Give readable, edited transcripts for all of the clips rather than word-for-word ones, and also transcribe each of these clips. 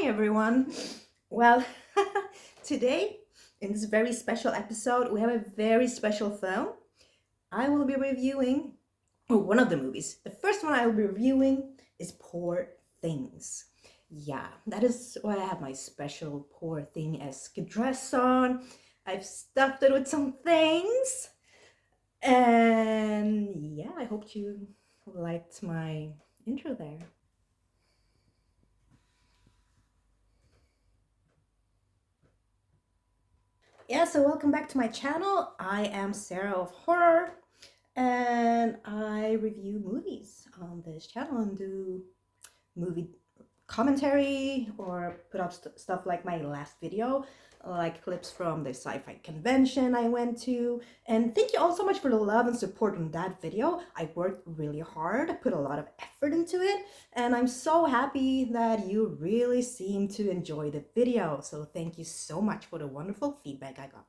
Hi everyone. Well, today in this very special episode, we have a very special film. I will be reviewing one of the movies. The first one I will be reviewing is Poor Things. Yeah, that is why I have my special Poor Thing-esque dress on. I've stuffed it with some things. And yeah, I hope you liked my intro there. Yeah, so welcome back to my channel. I am Sarah of Horror, and I review movies on this channel and do movie commentary or put up stuff like my last video, like clips from the sci-fi convention I went to. And thank you all so much for the love and support on that video. I worked really hard, put a lot of effort into it, and I'm so happy that you really seem to enjoy the video. So thank you so much for the wonderful feedback I got.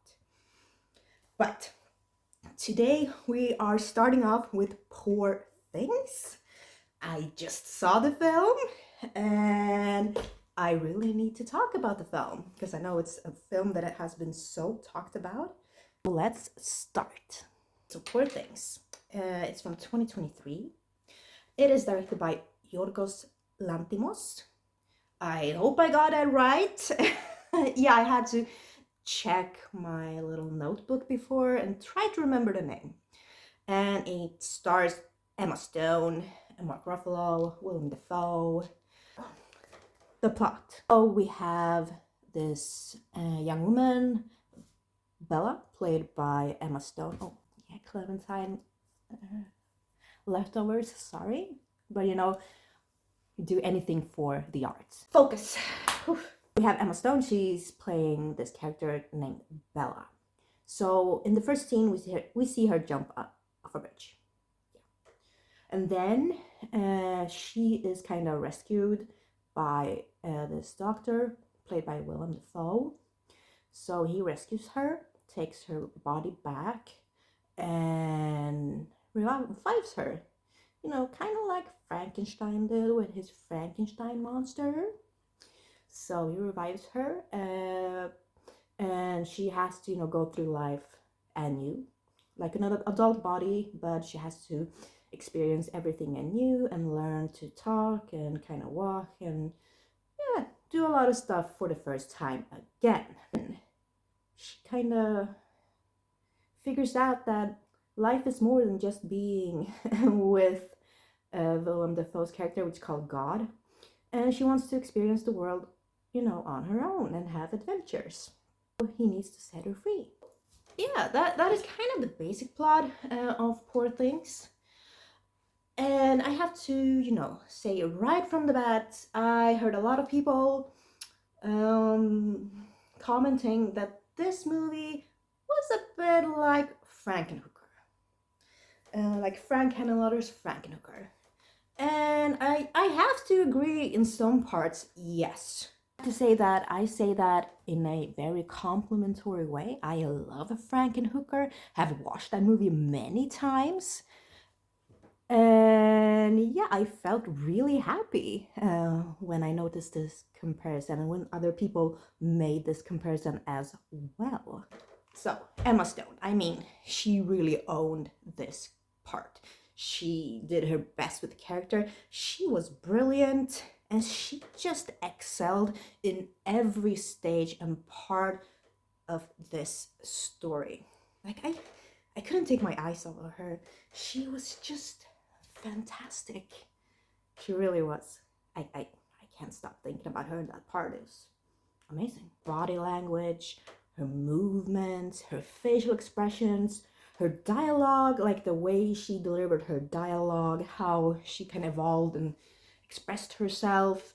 But today we are starting off with Poor Things. I just saw the film and I really need to talk about the film because I know it's a film that has been so talked about. Let's start. So Poor Things. It's from 2023. It is directed by Yorgos Lanthimos. I hope I got it right. Yeah, I had to check my little notebook before and try to remember the name. And it stars Emma Stone, Mark Ruffalo, Willem Dafoe. The plot. Oh, we have this young woman, Bella, played by Emma Stone. Oh, yeah, Clementine. Leftovers, sorry. But you know, do anything for the arts. Focus. We have Emma Stone. She's playing this character named Bella. So in the first scene, we see her jump up off a bridge. And then she is kind of rescued by this doctor played by Willem Dafoe. So he rescues her, takes her body back, and revives her. You know, kind of like Frankenstein did with his Frankenstein monster. So he revives her, and she has to, go through life anew, like another adult body, but she has to experience everything anew and learn to talk and kind of walk and yeah, do a lot of stuff for the first time again. She kind of figures out that life is more than just being with Willem Dafoe's character, which is called God, and she wants to experience the world, on her own and have adventures. He needs to set her free. Yeah, that is kind of the basic plot of Poor Things. And I have to, say right from the bat, I heard a lot of people commenting that this movie was a bit like Frankenhooker. Like Frank Henenlotter's Frankenhooker. And I have to agree in some parts, yes. To say that, I say that in a very complimentary way. I love Frankenhooker, have watched that movie many times. And yeah, I felt really happy when I noticed this comparison and when other people made this comparison as well. So, Emma Stone, I mean, she really owned this part. She did her best with the character. She was brilliant and she just excelled in every stage and part of this story. Like, I couldn't take my eyes off of her. She was just fantastic. She really was. I can't stop thinking about her in that part. It was amazing. Body language, her movements, her facial expressions, her dialogue, like the way she delivered her dialogue, how she kind of evolved and expressed herself.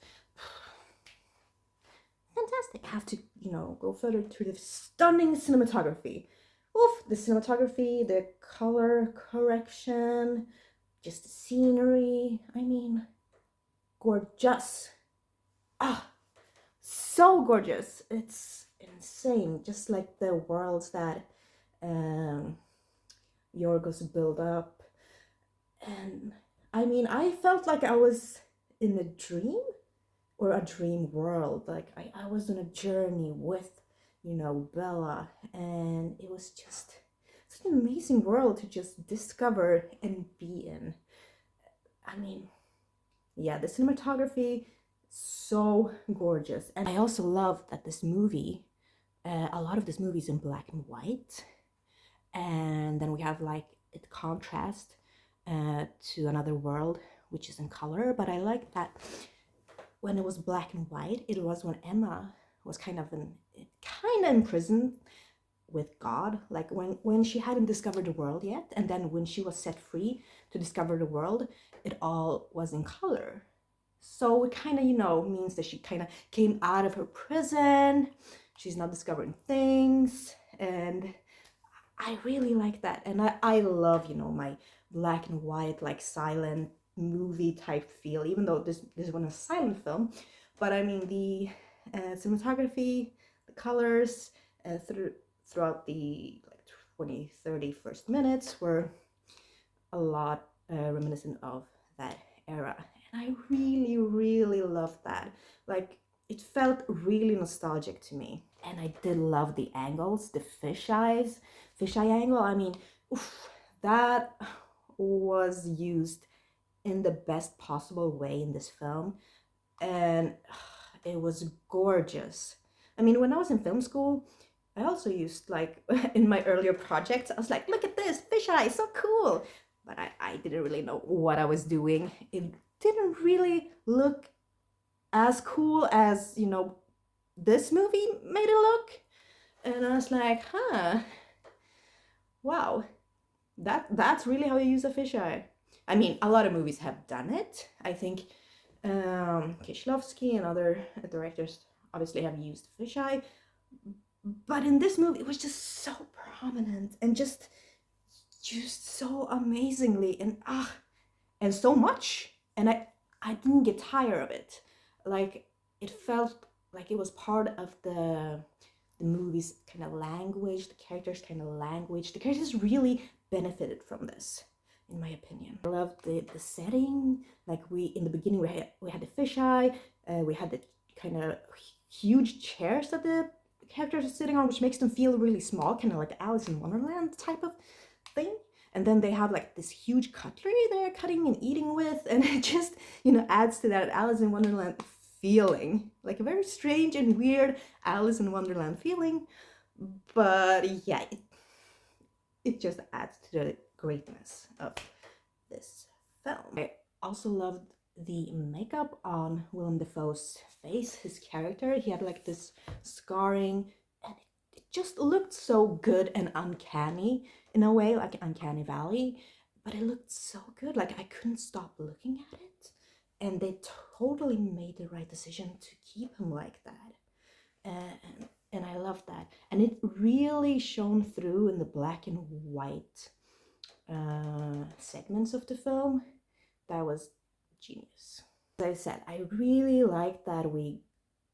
Fantastic. I have to, go further to the stunning cinematography. Oof, the cinematography, the color correction, just the scenery. I mean, gorgeous. Ah, so gorgeous. It's insane. Just like the worlds that Yorgos built up. And I mean, I felt like I was in a dream. or a dream world. Like I was on a journey with, you know, Bella, and it was just such an amazing world to just discover and be in. I mean, yeah, the cinematography, so gorgeous. And I also love that this movie, a lot of this movie is in black and white, and then we have like it contrast to another world which is in color. But I like that when it was black and white, it was when Emma was kind of imprisoned with God, like when she hadn't discovered the world yet, and then when she was set free to discover the world, it all was in color. So it kind of, you know, means that she kind of came out of her prison. She's now discovering things, and I really like that. And I love, you know, my black and white, like silent movie type feel, even though this one is a silent film. But I mean, the cinematography, the colors, throughout the like 20, 30 first minutes were a lot reminiscent of that era. And I really, really loved that. Like, it felt really nostalgic to me. And I did love the angles, the fisheye angle. I mean, oof, that was used in the best possible way in this film. And it was gorgeous. I mean, when I was in film school, I also used, like, in my earlier projects, I was like, look at this, fisheye, so cool. But I didn't really know what I was doing. It didn't really look as cool as, you know, this movie made it look. And I was like, huh, wow, that's really how you use a fisheye. I mean, a lot of movies have done it. I think Kieślowski and other directors obviously have used fisheye. But in this movie, it was just so prominent and just used so amazingly, and so much. And I didn't get tired of it. Like, it felt like it was part of the movie's kind of language, the characters' kind of language. The characters really benefited from this, in my opinion. I loved the setting. Like, in the beginning we had the fisheye, we had the kind of huge chairs that the characters are sitting on, which makes them feel really small, kind of like Alice in Wonderland type of thing. And then they have like this huge cutlery they're cutting and eating with, and it just, you know, adds to that Alice in Wonderland feeling, like a very strange and weird Alice in Wonderland feeling. But yeah, it just adds to the greatness of this film. I also loved the makeup on Willem Dafoe's face, his character. He had like this scarring, and it just looked so good and uncanny in a way, like Uncanny Valley. But it looked so good, like I couldn't stop looking at it. And they totally made the right decision to keep him like that. And I love that. And it really shone through in the black and white segments of the film. That was genius. As I said, I really like that we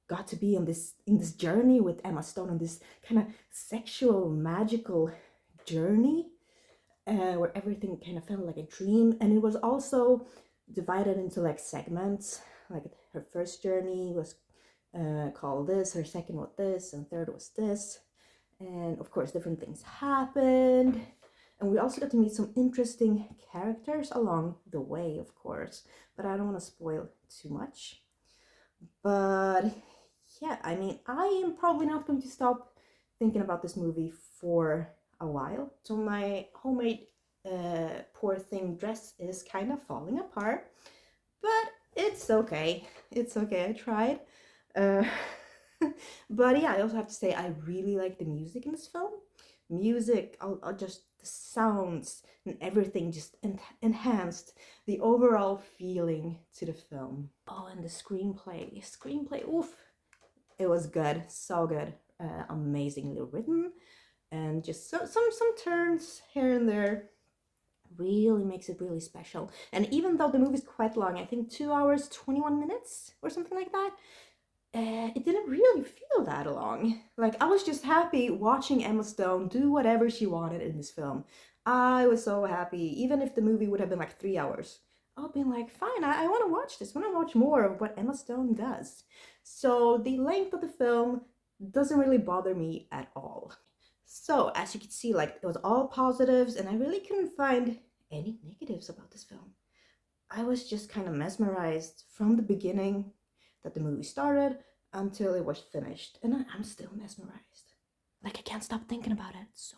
got to be in this journey with Emma Stone, on this kind of sexual, magical journey where everything kind of felt like a dream. And it was also divided into like segments. Like, her first journey was called this, her second was this, and third was this. And of course, different things happened. And we also got to meet some interesting characters along the way, of course. But I don't want to spoil too much. But yeah, I mean, I am probably not going to stop thinking about this movie for a while. So my homemade Poor Thing dress is kind of falling apart. But it's okay. It's okay, I tried. But yeah, I also have to say I really like the music in this film. Music, I'll just the sounds and everything just enhanced the overall feeling to the film. Oh, and the screenplay, oof, it was good, so good, amazingly written, and just some turns here and there really makes it really special. And even though the movie's quite long, I think 2 hours 21 minutes or something like that, it didn't really feel that long. Like, I was just happy watching Emma Stone do whatever she wanted in this film. I was so happy. Even if the movie would have been like 3 hours, I'll be like, fine, I want to watch this. I want to watch more of what Emma Stone does. So the length of the film doesn't really bother me at all. So as you can see, like it was all positives, and I really couldn't find any negatives about this film. I was just kind of mesmerized from the beginning that the movie started until it was finished, and I'm still mesmerized. Like I can't stop thinking about it. So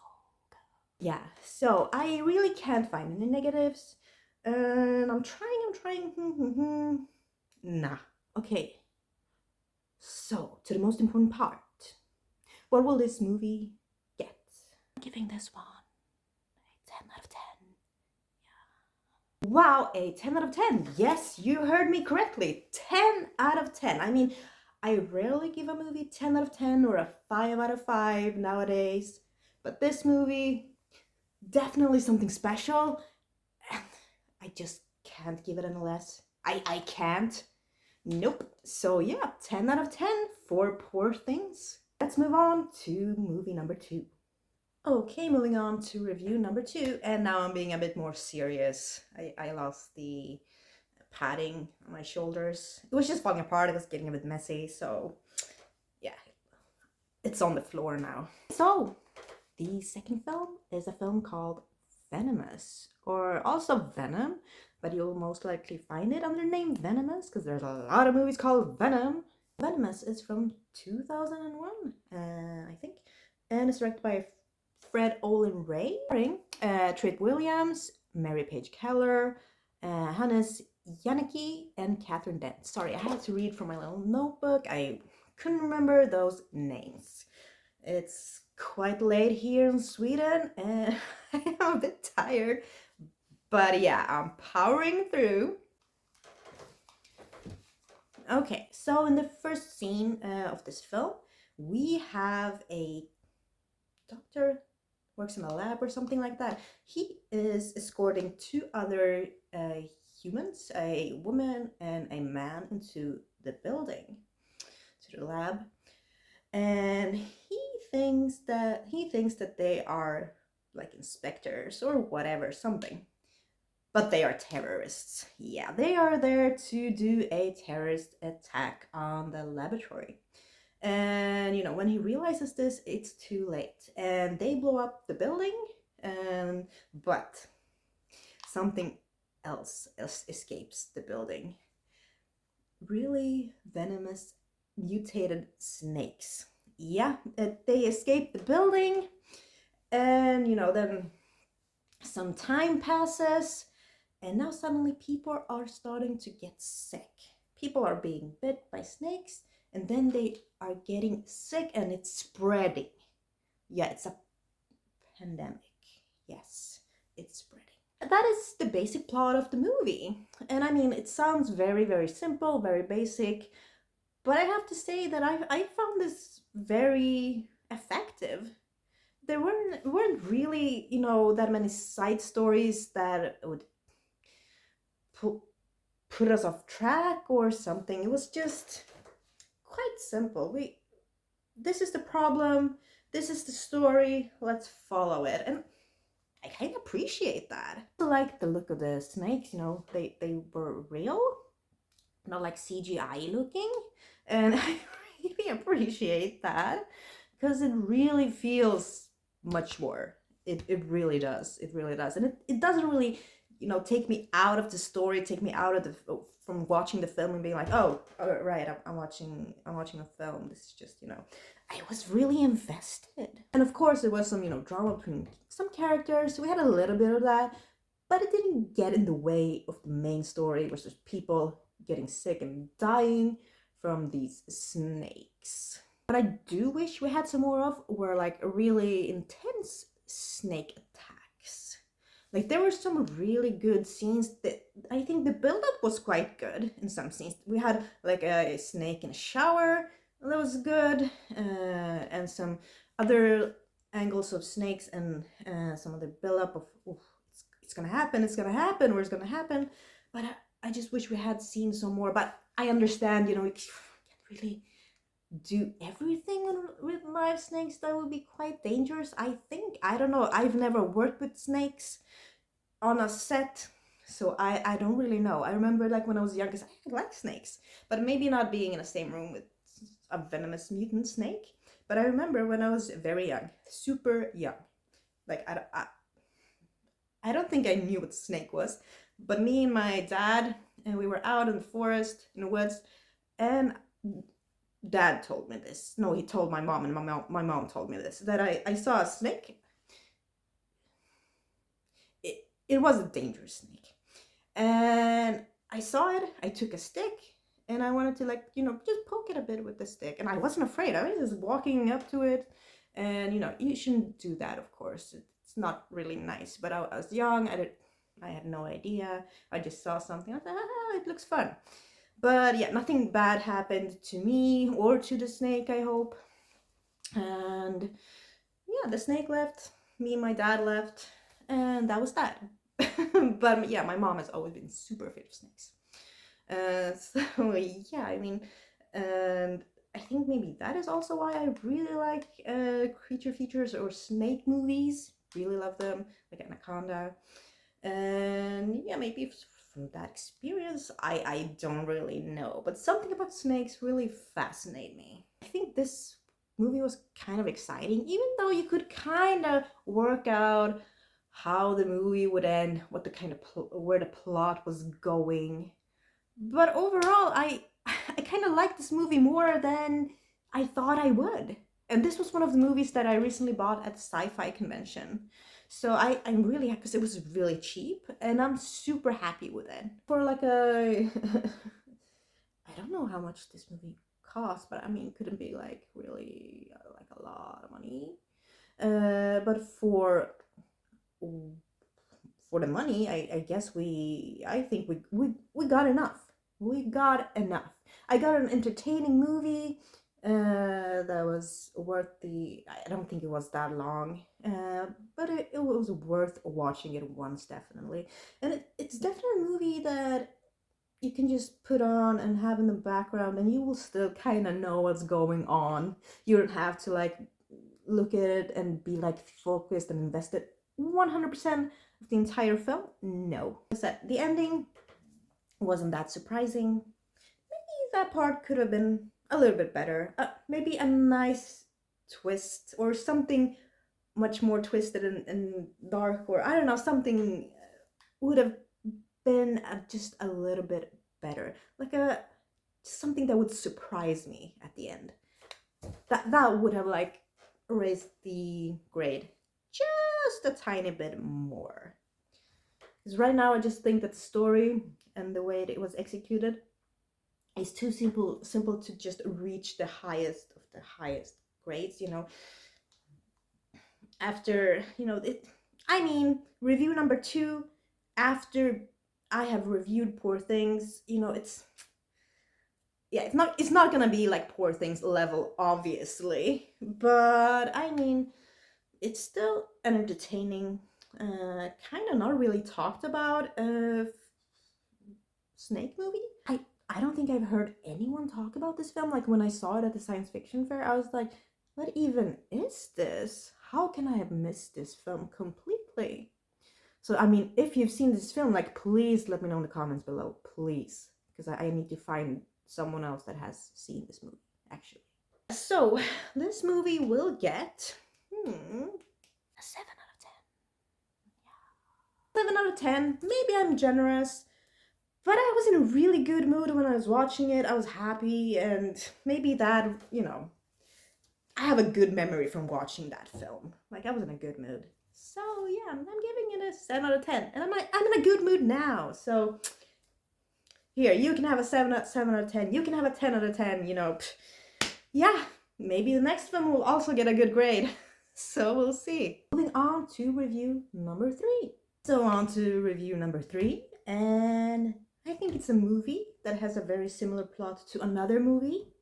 good. Yeah, so I really can't find any negatives. And I'm trying. Nah. Okay. So, to the most important part. What will this movie get? I'm giving this one a 10 out of 10. Yeah. Wow, a 10 out of 10. Yes, you heard me correctly. 10 out of 10. I mean, I rarely give a movie 10 out of 10 or a 5 out of 5 nowadays. But this movie, definitely something special. And I just can't give it any less. I can't. Nope. So yeah, 10 out of 10 for Poor Things. Let's move on to movie number 2. Okay, moving on to review number 2, and now I'm being a bit more serious. I lost the padding on my shoulders. It was just falling apart, it was getting a bit messy, so yeah, it's on the floor now. So, the second film is a film called Venomous, or also Venom, but you'll most likely find it under the name Venomous because there's a lot of movies called Venom. Venomous is from 2001, I think, and it's directed by Fred Olin Ray, Treat Williams, Mary Page Keller, Hannes Janicki, and Catherine Dent. Sorry, I had to read from my little notebook. I couldn't remember those names. It's quite late here in Sweden and I am a bit tired, but yeah, I'm powering through. Okay, so in the first scene of this film, we have a doctor, works in a lab or something like that. He is escorting 2 other humans, a woman and a man, into the building, to the lab. And he thinks that they are like inspectors or whatever, something, but they are terrorists. Yeah, they are there to do a terrorist attack on the laboratory. And when he realizes this, it's too late, and they blow up the building. But something else escapes the building. Really venomous mutated snakes. Yeah, they escape the building, and then some time passes, and now suddenly people are starting to get sick. People are being bit by snakes, and then they are getting sick, and it's spreading. Yeah, it's a pandemic. Yes, it's spreading. That is the basic plot of the movie. And I mean, it sounds very, very simple, very basic, but I have to say that I found this very effective. There weren't really, that many side stories that would put us off track or something. It was just quite simple. This is the problem, this is the story, let's follow it. And I kind of appreciate that. I like the look of the snakes, they were real, not like CGI looking, and I really appreciate that because it really feels much more. It really does. It really does. And it doesn't really, take me out of the story, take me out of from watching the film and being like, oh, right, I'm watching a film. This is just, I was really invested. And of course there was some, drama between some characters. So we had a little bit of that, but it didn't get in the way of the main story, which is people getting sick and dying from these snakes. What I do wish we had some more of were like really intense snake attacks. Like there were some really good scenes that I think the build-up was quite good in some scenes. We had like a snake in a shower, that was good, and some other angles of snakes and some of the build-up of it's gonna happen, or it's gonna happen. But I just wish we had seen some more. But I understand, we can't really do everything with live snakes. That would be quite dangerous, I think. I don't know. I've never worked with snakes on a set, So I don't really know. I remember like when I was young, because I like snakes, but maybe not being in the same room with a venomous mutant snake. But I remember when I was very young, super young, like I don't think I knew what snake was, but me and my dad, and we were out in the forest, in the woods, and dad told me this. No, he told my mom, and my mom told me this, that I saw a snake. It was a dangerous snake. And I saw it, I took a stick, and I wanted to, like, just poke it a bit with the stick. And I wasn't afraid. I was just walking up to it. And, you shouldn't do that, of course. It's not really nice. But I was young. I had no idea. I just saw something. I thought, it looks fun. But yeah, nothing bad happened to me or to the snake, I hope. And yeah, the snake left. Me and my dad left. And that was that. But yeah, my mom has always been super afraid of snakes. So yeah, I mean, and I think maybe that is also why I really like creature features or snake movies. Really love them, like Anaconda. And yeah, maybe from that experience, I don't really know. But something about snakes really fascinate me. I think this movie was kind of exciting, even though you could kind of work out how the movie would end, what the kind of where the plot was going. But overall, I kind of liked this movie more than I thought I would. And this was one of the movies that I recently bought at the sci-fi convention. So I'm really happy because it was really cheap, and I'm super happy with it. For like a I don't know how much this movie cost, but I mean, it couldn't be like really like a lot of money. But for the money, I guess I think we got enough. We got enough. I got an entertaining movie that was worth I don't think it was that long, but it was worth watching it once, definitely. And it's definitely a movie that you can just put on and have in the background, and you will still kind of know what's going on. You don't have to like look at it and be like focused and invested 100% of the entire film. No. The ending wasn't that surprising. Maybe that part could have been a little bit better. Maybe a nice twist or something much more twisted and dark, or I don't know, something would have been just a little bit better. Like something that would surprise me at the end. That would have like raised the grade just a tiny bit more. Because right now I just think that the story and the way it was executed is too simple to just reach the highest of the highest grades, After, I mean, review number 2, after I have reviewed Poor Things, it's not gonna be like Poor Things level, obviously, but I mean, it's still an entertaining, kind of not really talked about snake movie. I don't think I've heard anyone talk about this film. Like when I saw it at the science fiction fair, I was like, what even is this? How can I have missed this film completely? So I mean, if you've seen this film, like, please let me know in the comments below, please, because I need to find someone else that has seen this movie, actually. So this movie will get a 7 out of 10. Yeah. 7 out of 10. Maybe I'm generous, but I was in a really good mood when I was watching it. I was happy, and maybe that, I have a good memory from watching that film. Like, I was in a good mood. So yeah, I'm giving it a 7 out of 10. And I'm in a good mood now. So here, you can have a 7 out of 10. You can have a 10 out of 10, Yeah, maybe the next film will also get a good grade. So we'll see. Moving on to review number 3. So on to review number 3. And I think it's a movie that has a very similar plot to another movie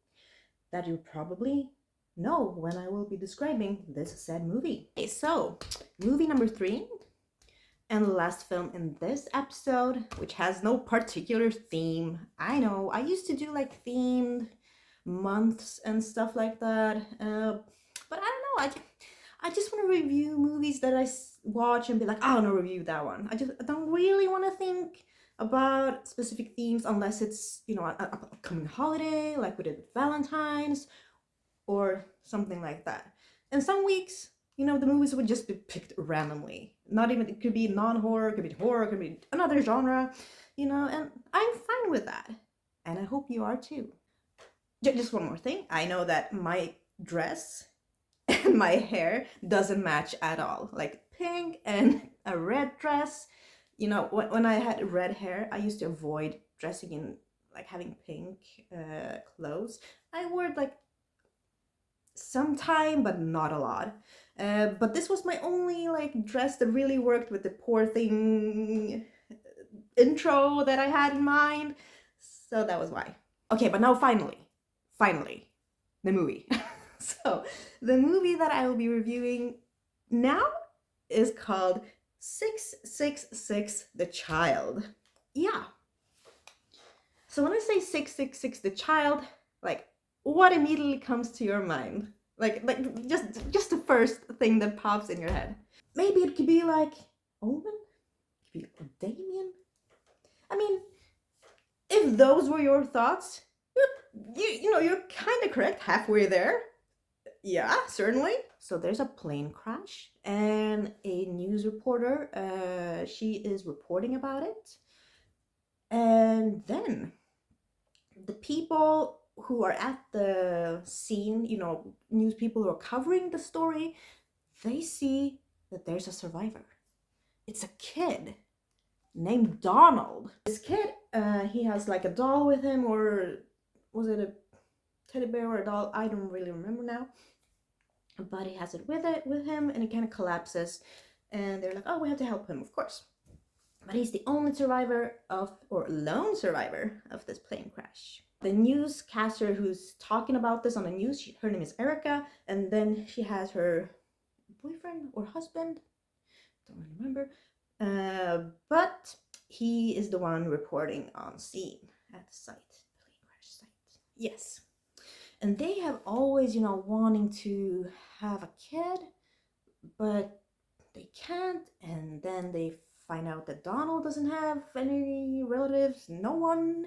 that you probably know when I will be describing this said movie. Okay, so movie number 3 and the last film in this episode, which has no particular theme. I know, I used to do like themed months and stuff like that, but I don't know, I just want to review movies that I watch and be like, I want to review that one. I don't really want to think about specific themes unless it's, you know, a upcoming holiday, like we did with Valentine's or something like that. And some weeks, you know, the movies would just be picked randomly. Not even, it could be non-horror, it could be horror, it could be another genre, you know, and I'm fine with that. And I hope you are too. Just one more thing. I know that my dress and my hair doesn't match at all. Like pink and a red dress. You know, when I had red hair, I used to avoid dressing in, like, having pink clothes. I wore it like sometime, but not a lot. But this was my only like dress that really worked with the Poor Thing intro that I had in mind. So that was why. Okay, but now finally, the movie. So the movie that I will be reviewing now is called 666 The Child. Yeah. So when I say 666 The Child, like, what immediately comes to your mind? Like just the first thing that pops in your head. Maybe it could be like Omen? It could be Damien? I mean, if those were your thoughts, you know, you're kind of correct halfway there. Yeah, certainly. So there's a plane crash and a news reporter, she is reporting about it. And then the people who are at the scene, you know, news people who are covering the story, they see that there's a survivor. It's a kid named Donald. This kid, he has like a doll with him, or was it a teddy bear or a doll? I don't really remember now. But he has it with him, and it kind of collapses. And they're like, oh, we have to help him, of course. But he's the only survivor of, or lone survivor of this plane crash. The newscaster who's talking about this on the news, her name is Erica, and then she has her boyfriend or husband, don't really remember, but he is the one reporting on scene at the site, plane crash site. Yes. And they have always, you know, wanting to have a kid, but they can't. And then they find out that Donald doesn't have any relatives, no one,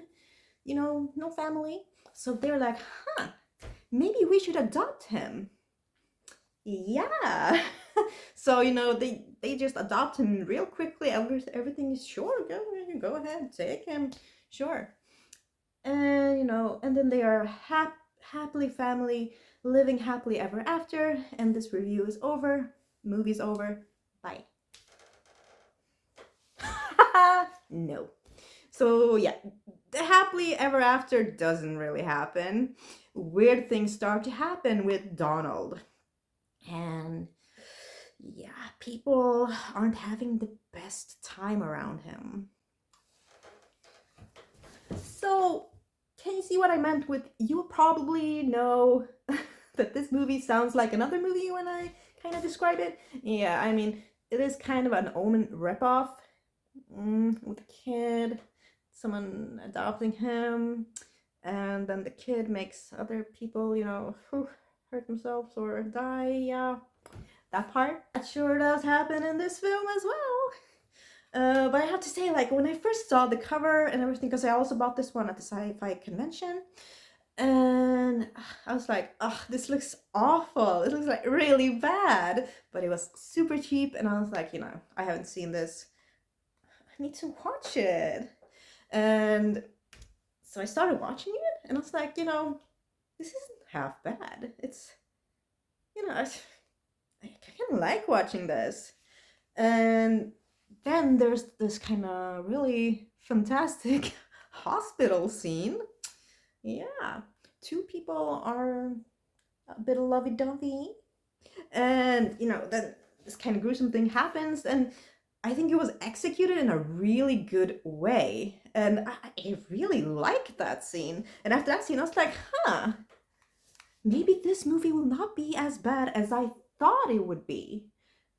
you know, no family. So they're like, huh, maybe we should adopt him. Yeah. So, you know, they just adopt him real quickly. Everything is sure, go ahead, take him, sure. And, you know, and then they are happily family, living happily ever after. And this review is over. Movie's over. Bye. No. So yeah, the happily ever after doesn't really happen. Weird things start to happen with Donald. And yeah, people aren't having the best time around him. So, can you see what I meant with, you probably know that this movie sounds like another movie when I kind of describe it? Yeah, I mean, it is kind of an Omen ripoff, with a kid, someone adopting him, and then the kid makes other people, you know, hurt themselves or die. Yeah, that part. That sure does happen in this film as well. But I have to say, like, when I first saw the cover and everything, because I also bought this one at the sci-fi convention, and I was like, oh, this looks awful. It looks like really bad. But it was super cheap, and I was like, you know, I haven't seen this. I need to watch it. And so I started watching it, and I was like, you know, this isn't half bad. It's, you know, I kind of like watching this. And then there's this kind of really fantastic hospital scene. Yeah, two people are a bit lovey-dovey, and you know, then this kind of gruesome thing happens, and I think it was executed in a really good way, and I really liked that scene. And after that scene, I was like, huh, maybe this movie will not be as bad as I thought it would be.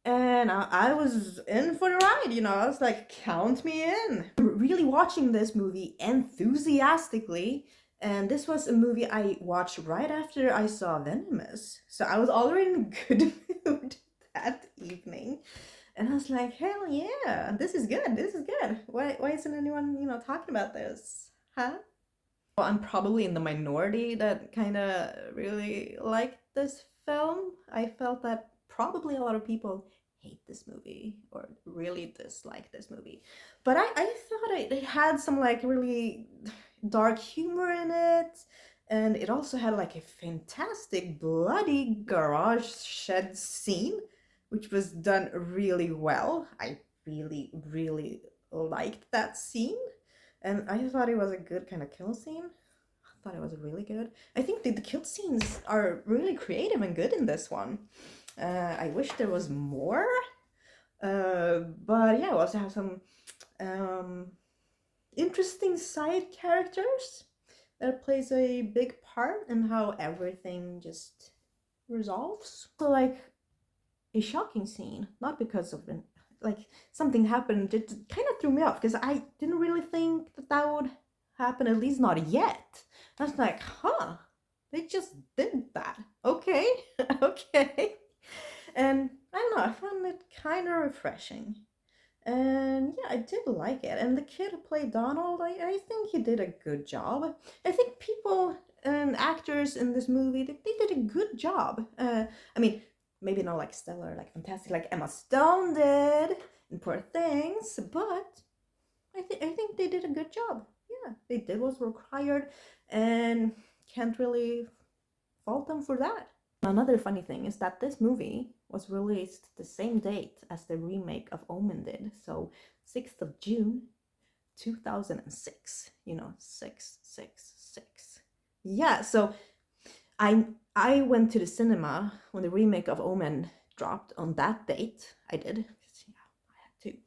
And I was in for the ride, you know. I was like, count me in. Really watching this movie enthusiastically. And this was a movie I watched right after I saw Venomous. So I was already in a good mood. that evening. And I was like, hell yeah, this is good, this is good. Why isn't anyone, talking about this? Huh? Well, I'm probably in the minority that kind of really liked this film. I felt that probably a lot of people hate this movie or really dislike this movie. But I thought it had some like really dark humor in it. And it also had like a fantastic bloody garage shed scene, which was done really well. I really, really liked that scene. And I thought it was a good kind of kill scene. I thought it was really good. I think the kill scenes are really creative and good in this one. I wish there was more. But yeah, we also have some interesting side characters that plays a big part in how everything just resolves. So like a shocking scene, not because of an like something happened, it kind of threw me off because I didn't really think that would happen, at least not yet. I was like, huh, they just did that. Okay, okay. And I don't know, I found it kind of refreshing. And yeah, I did like it. And the kid who played Donald, I think he did a good job. I think people and actors in this movie, they did a good job. I mean, maybe not like stellar, like fantastic, like Emma Stone did in Poor Things, but I think they did a good job. Yeah, they did what's required, and can't really fault them for that. Another funny thing is that this movie was released the same date as the remake of Omen did, so 6th of June 2006. 666. Yeah, so I went to the cinema when the remake of Omen dropped on that date. I did. Yeah, I had to.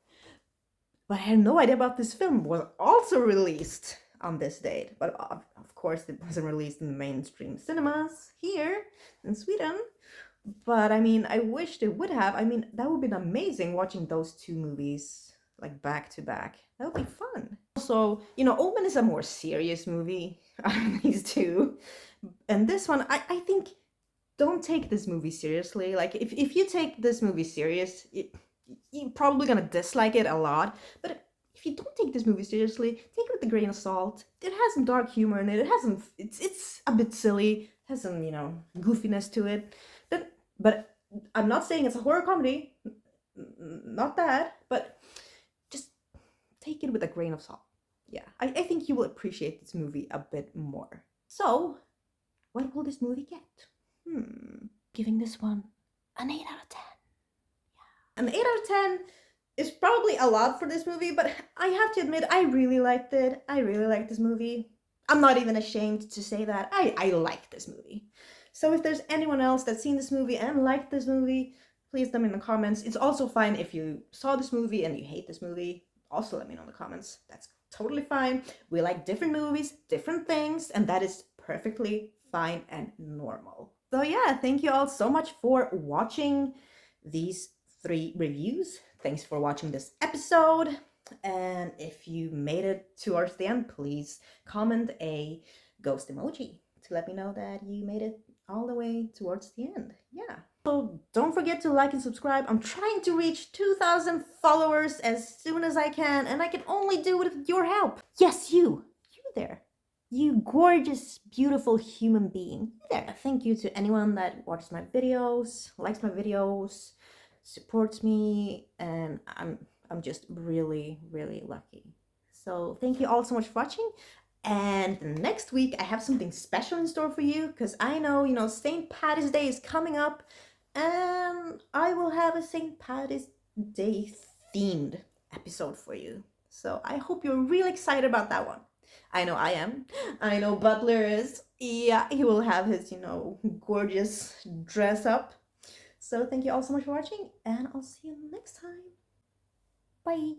But I had no idea about this film was also released on this date. But of course, it wasn't released in the mainstream cinemas here in Sweden. But I mean, I wish they would have. I mean, that would be amazing watching those two movies like back to back. That would be fun. Also, Omen is a more serious movie out of these two. And this one, I think, don't take this movie seriously. Like, if you take this movie serious, you're probably gonna dislike it a lot. But if you don't take this movie seriously, take it with a grain of salt. It has some dark humor in it. It's a bit silly. It has some, goofiness to it. But I'm not saying it's a horror comedy. Not that. But just take it with a grain of salt. Yeah, I think you will appreciate this movie a bit more. So, what will this movie get? Giving this one an 8 out of 10. Yeah. An 8 out of 10 is probably a lot for this movie, but I have to admit, I really liked it. I really liked this movie. I'm not even ashamed to say that. I like this movie. So if there's anyone else that's seen this movie and liked this movie, please let me know in the comments. It's also fine if you saw this movie and you hate this movie. Also let me know in the comments. That's totally fine. We like different movies, different things, and that is perfectly fine and normal. So yeah, thank you all so much for watching these 3 reviews. Thanks for watching this episode. And if you made it towards the end, please comment a ghost emoji to let me know that you made it all the way towards the end. Yeah. So don't forget to like and subscribe. I'm trying to reach 2,000 followers as soon as I can, and I can only do it with your help. Yes, you there. You gorgeous, beautiful human being. There. Thank you to anyone that watches my videos, likes my videos, supports me, and I'm just really, really lucky. So thank you all so much for watching. And next week I have something special in store for you, because I know, St. Patty's Day is coming up, and I will have a St. Patty's Day themed episode for you. So I hope you're really excited about that one. I know I am. I know Butler is. Yeah, he will have his, gorgeous dress up. So thank you all so much for watching, and I'll see you next time. Bye.